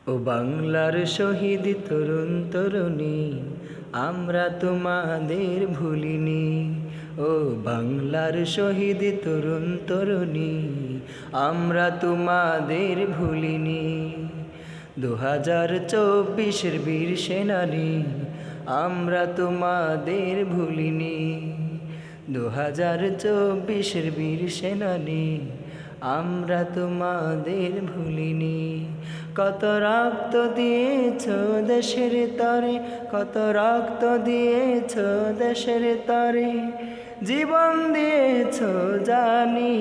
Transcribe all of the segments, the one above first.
ও বাংলার শহীদ তরুণ তরুণী, আমরা তোমাদের ভুলিনি। ও বাংলার শহীদ তরুণ তরুণী, আমরা তোমাদের ভুলিনি। 2024-এর বীর সেনানী, আমরা তোমাদের ভুলিনি। 2024-এর বীর সেনানী, আমরা তোমাদের ভুলিনি। কত রক্ত দিয়েছ দেশের তরে, কত রক্ত দিয়েছ দেশের তরে, জীবন দিয়েছ জানি।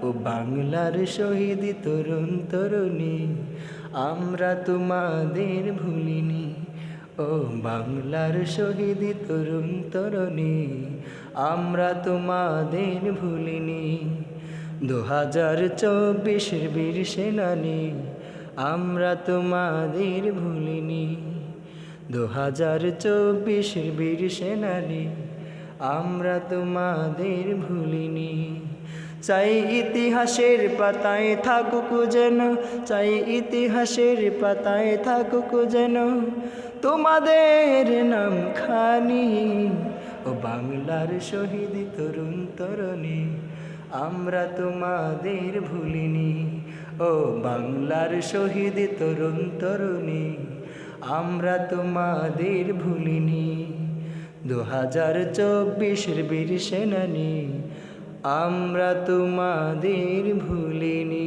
ও বাংলার শহীদ তরুণ তরুণী, আমরা তোমাদের ভুলিনি। ও বাংলার শহীদ তরুণ তরুণী, আমরা তোমাদের ভুলিনি। 2024-এর বীর সেনানী, আমরা তোমাদের ভুলিনি। 2024-এর বীর সেনানী, আমরা তোমাদের ভুলিনি। চাই ইতিহাসের পাতায় থাকুক যেন, চাই ইতিহাসের পাতায় থাকুক যেন তোমাদের নাম খানি। ও বাংলার শহীদ তরুণ তরুণী, আমরা তোমাদের ভুলিনি। ও বাংলার শহীদ তরুণ তরুণী, আমরা তোমাদের ভুলিনি। 2024-এর বীর সেনানী, আমরা তোমাদের ভুলিনি।